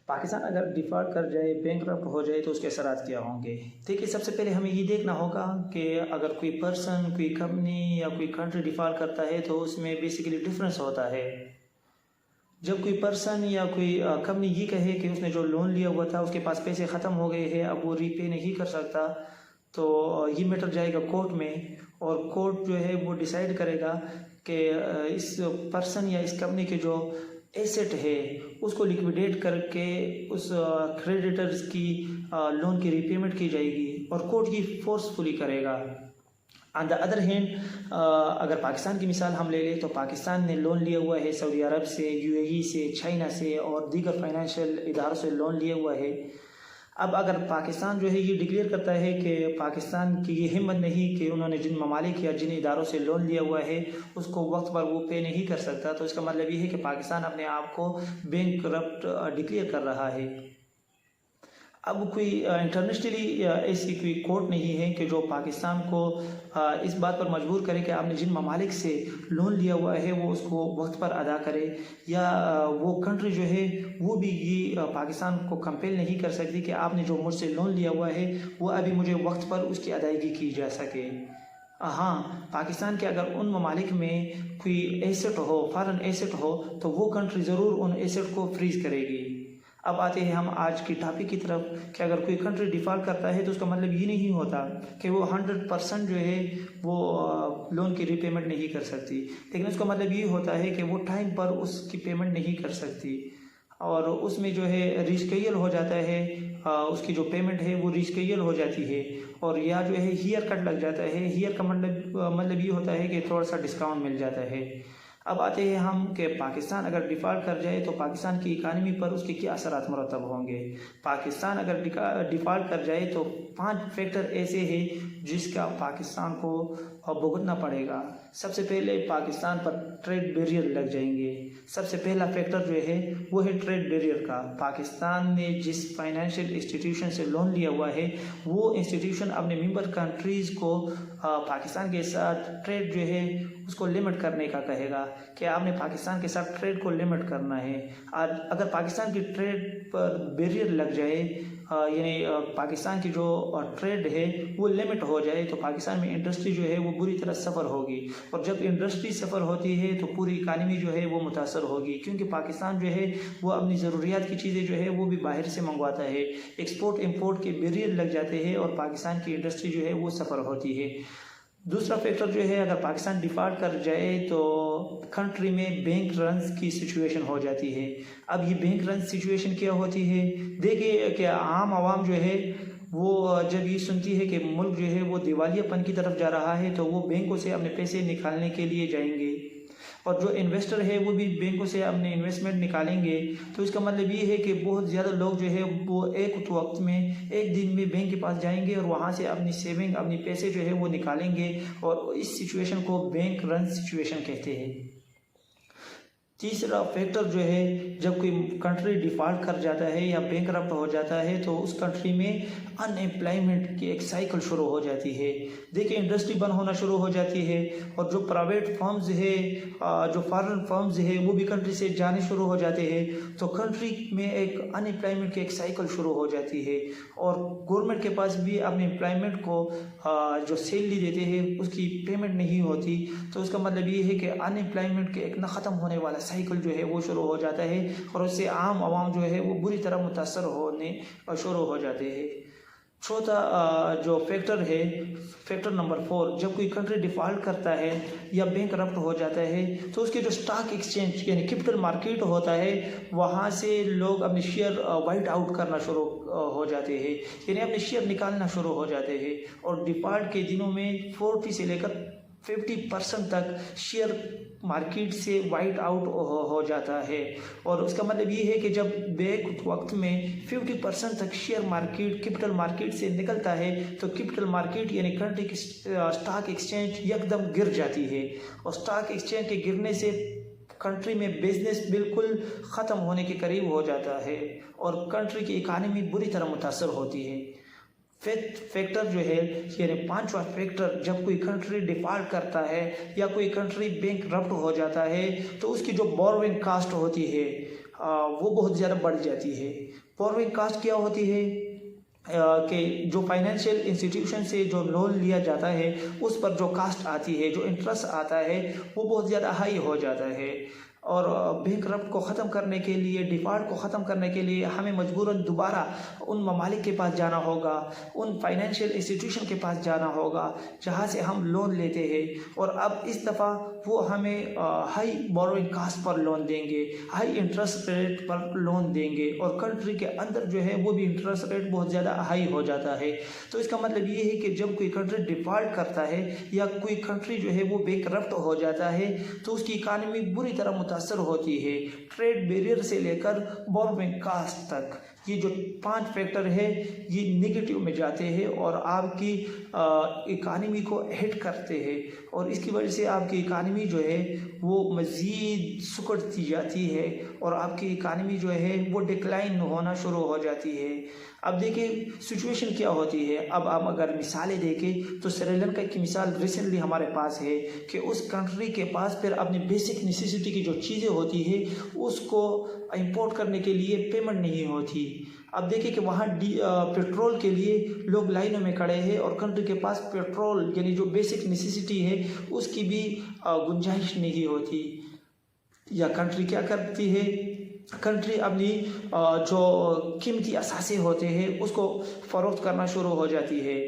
पाकिस्तान अगर डिफ़ॉल्ट कर जाए, बैंकरप्ट हो जाए तो उसके असरात क्या होंगे? देखिए, सबसे पहले हमें ये देखना होगा कि अगर कोई पर्सन, कोई कंपनी या कोई कंट्री डिफ़ॉल्ट करता है तो उसमें बेसिकली डिफरेंस होता है। जब कोई पर्सन या कोई कंपनी ये कहे कि उसने जो लोन लिया हुआ था उसके पास पैसे ख़त्म हो गए हैं, अब वो रीपे नहीं कर सकता, तो ये मैटर जाएगा कोर्ट में और कोर्ट जो है वो डिसाइड करेगा कि इस पर्सन या इस कंपनी के जो एसेट है उसको लिक्विडेट करके उस क्रेडिटर्स की लोन की रीपेमेंट की जाएगी और कोर्ट की फोर्सफुली करेगा। ऑन द अदर हैंड, अगर पाकिस्तान की मिसाल हम ले लें तो पाकिस्तान ने लोन लिया हुआ है सऊदी अरब से, यूएई से, चाइना से और दीगर फाइनेंशियल इदारों से लोन लिया हुआ है। अब अगर पाकिस्तान जो है ये डिक्लेयर करता है कि पाकिस्तान की ये हिम्मत नहीं कि उन्होंने जिन ममालिक या जिन इदारों से लोन लिया हुआ है उसको वक्त पर वो पे नहीं कर सकता, तो इसका मतलब ये है कि पाकिस्तान अपने आप को बैंकरप्ट डिक्लेयर कर रहा है। अब कोई इंटरनेशनली ऐसी कोई कोर्ट नहीं है कि जो पाकिस्तान को इस बात पर मजबूर करे कि आपने जिन ममालिक से लोन लिया हुआ है वो उसको वक्त पर अदा करे, या वो कंट्री जो है वो भी ये पाकिस्तान को कंपेल नहीं कर सकती कि आपने जो मुझसे लोन लिया हुआ है वो अभी मुझे वक्त पर उसकी अदायगी की जा सके। हाँ, पाकिस्तान के अगर उन ममालिक में कोई एसेट हो, फॉरेन एसेट हो, तो वो कंट्री ज़रूर उन एसेट को फ्रीज़ करेगी। अब आते हैं हम आज की टॉपिक की तरफ कि अगर कोई कंट्री डिफ़ॉल्ट करता है तो उसका मतलब ये नहीं होता कि वो 100% जो है वो लोन की रीपेमेंट नहीं कर सकती, लेकिन उसका मतलब ये होता है कि वो टाइम पर उसकी पेमेंट नहीं कर सकती और उसमें जो है रिस्केल हो जाता है, उसकी जो पेमेंट है वो रिस्केल हो जाती है और या जो है हियर कट लग जाता है। हियर का मतलब ये होता है कि थोड़ा सा डिस्काउंट मिल जाता है। अब आते हैं हम कि पाकिस्तान अगर डिफ़ॉल्ट कर जाए तो पाकिस्तान की इकानमी पर उसके क्या असरात मुरतब होंगे। पाकिस्तान अगर डिफ़ॉल्ट कर जाए तो 5 फैक्टर ऐसे हैं जिसका पाकिस्तान को भुगतना पड़ेगा। सबसे पहले पाकिस्तान पर ट्रेड बैरियर लग जाएंगे। सबसे पहला फैक्टर जो है वो है ट्रेड बैरियर का। पाकिस्तान ने जिस फाइनेंशियल इंस्टीट्यूशन से लोन लिया हुआ है वो इंस्टीट्यूशन अपने मेंबर कंट्रीज़ को पाकिस्तान के साथ ट्रेड जो है उसको लिमिट करने का कहेगा कि आपने पाकिस्तान के साथ ट्रेड को लिमिट करना है। और अगर पाकिस्तान की ट्रेड पर बैरियर लग जाए, यानी पाकिस्तान की जो ट्रेड है वो लिमिट हो जाए, तो पाकिस्तान में इंडस्ट्री जो है वो बुरी तरह सफ़र होगी और जब इंडस्ट्री सफ़र होती है तो पूरी इकानमी जो है वो मुतासर होगी, क्योंकि पाकिस्तान जो है वो अपनी ज़रूरियात की चीज़ें जो है वो भी बाहर से मंगवाता है। एक्सपोर्ट इंपोर्ट के बैरियर लग जाते हैं और पाकिस्तान की इंडस्ट्री जो है वो सफ़र होती है। दूसरा फैक्टर जो है, अगर पाकिस्तान डिफ़ॉल्ट कर जाए तो कंट्री में बैंक रन्स की सिचुएशन हो जाती है। अब ये बैंक रन सिचुएशन क्या होती है? देखिए कि आम आवाम जो है वो जब ये सुनती है कि मुल्क जो है वो दिवालियापन की तरफ जा रहा है तो वो बैंकों से अपने पैसे निकालने के लिए जाएंगे और जो इन्वेस्टर है वो भी बैंकों से अपने इन्वेस्टमेंट निकालेंगे। तो इसका मतलब ये है कि बहुत ज़्यादा लोग जो है वो एक वक्त में एक दिन में बैंक के पास जाएंगे और वहाँ से अपनी सेविंग, अपनी पैसे जो है वो निकालेंगे और इस सिचुएशन को बैंक रन सिचुएशन कहते हैं। तीसरा फैक्टर जो है, जब कोई कंट्री डिफ़ॉल्ट कर जाता है या बैंकरप्ट हो जाता है तो उस कंट्री में अनएम्प्लॉयमेंट की एक साइकिल शुरू हो जाती है। देखिए, इंडस्ट्री बंद होना शुरू हो जाती है और जो प्राइवेट फर्म्स है, जो फॉरेन फर्म्स है वो भी कंट्री से जाने शुरू हो जाते हैं, तो कंट्री में एक अनएम्प्लॉयमेंट की एक साइकिल शुरू हो जाती है और गवर्नमेंट के पास भी अपने एम्प्लॉयमेंट को जो सैलरी देते हैं उसकी पेमेंट नहीं होती। तो उसका मतलब ये है कि अनएम्प्लॉयमेंट के एक न ख़त्म होने वाला साइकिल जो है वो शुरू हो जाता है और उससे आम आवाम जो है वो बुरी तरह मुतासर होने शुरू हो जाते हैं। चौथा जो फैक्टर है, फैक्टर नंबर 4, जब कोई कंट्री डिफ़ॉल्ट करता है या बैंकरप्ट हो जाता है तो उसके जो स्टॉक एक्सचेंज यानी कैपिटल मार्केट होता है वहाँ से लोग अपने शेयर वाइट आउट करना शुरू हो जाते हैं, यानी अपने शेयर निकालना शुरू हो जाते हैं और डिफ़ॉल्ट के दिनों में 40 से लेकर 50% तक शेयर मार्केट से वाइट आउट हो जाता है। और उसका मतलब ये है कि जब बैक वक्त में 50% तक शेयर मार्केट कैपिटल मार्केट से निकलता है तो कैपिटल मार्केट यानी कंट्री की स्टॉक एक्सचेंज एकदम गिर जाती है और स्टॉक एक्सचेंज के गिरने से कंट्री में बिजनेस बिल्कुल ख़त्म होने के करीब हो जाता है और कंट्री की इकानमी बुरी तरह मुतासर होती है। फिफ्थ फैक्टर जो है, यानी 5वां फैक्टर, जब कोई कंट्री डिफ़ॉल्ट करता है या कोई कंट्री बैंकरप्ट हो जाता है तो उसकी जो बोरोइंग कास्ट होती है, वो बहुत ज़्यादा बढ़ जाती है। बोरोइंग कास्ट क्या होती है कि जो फाइनेंशियल इंस्टीट्यूशन से जो लोन लिया जाता है उस पर जो कास्ट आती है, जो इंटरेस्ट आता है, वो बहुत ज़्यादा हाई हो जाता है। और बैंकरप्ट को ख़त्म करने के लिए, डिफ़ॉल्ट को ख़त्म करने के लिए हमें मजबूरन दोबारा उन ममालिक के पास जाना होगा, उन फाइनेंशियल इंस्टीट्यूशन के पास जाना होगा जहाँ से हम लोन लेते हैं। और अब इस दफ़ा वो हमें हाई बोरोइंग कास्ट पर लोन देंगे, हाई इंटरेस्ट रेट पर लोन देंगे, और कंट्री के अंदर जो है वो भी इंटरेस्ट रेट बहुत ज़्यादा हाई हो जाता है। तो इसका मतलब ये है कि जब कोई कंट्री डिफ़ॉल्ट करता है या कोई कंट्री जो है वो बैंकरप्ट हो जाता है तो उसकी इकानमी बुरी तरह मुतासर होती है। ट्रेड बैरियर से लेकर बोरोइंग कास्ट तक ये जो 5 फैक्टर है ये नेगेटिव में जाते हैं और आपकी इकानमी को हिट करते हैं, और इसकी वजह से आपकी इकानमी जो है वो मज़ीद सिकुड़ती जाती है और आपकी इकानमी जो है वो डिक्लाइन होना शुरू हो जाती है। अब देखिए सिचुएशन क्या होती है। अब हम अगर मिसालें देखें तो श्रीलंका की मिसाल रिसेंटली हमारे पास है कि उस कंट्री के पास फिर अपनी बेसिक नेसेसिटी की जो चीज़ें होती है उसको इंपोर्ट करने के लिए पेमेंट नहीं होती। अब देखिए कि वहाँ पेट्रोल के लिए लोग लाइनों में खड़े हैं और कंट्री के पास पेट्रोल यानी जो बेसिक नेसेसिटी है उसकी भी गुंजाइश नहीं होती। या कंट्री क्या करती है, कंट्री अपनी जो कीमती असासे होते हैं उसको फ़रोख्त करना शुरू हो जाती है।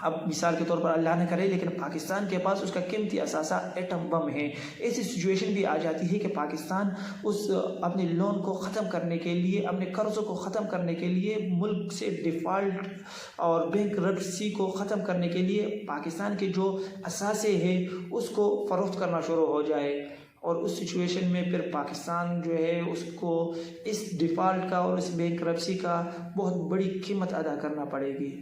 अब मिसाल के तौर पर अल्लाह न करे लेकिन पाकिस्तान के पास उसका कीमती असासा एटम बम है। ऐसी सिचुएशन भी आ जाती है कि पाकिस्तान उस अपने लोन को ख़त्म करने के लिए, अपने कर्ज़ों को ख़त्म करने के लिए, मुल्क से डिफ़ॉल्ट और बैंकरप्सी को ख़त्म करने के लिए पाकिस्तान के जो असासे हैं उसको फ़रोख्त करना शुरू हो जाए। और उस सिचुएशन में फिर पाकिस्तान जो है उसको इस डिफ़ॉल्ट का और इस बैंकरप्सी का बहुत बड़ी कीमत अदा करना पड़ेगी।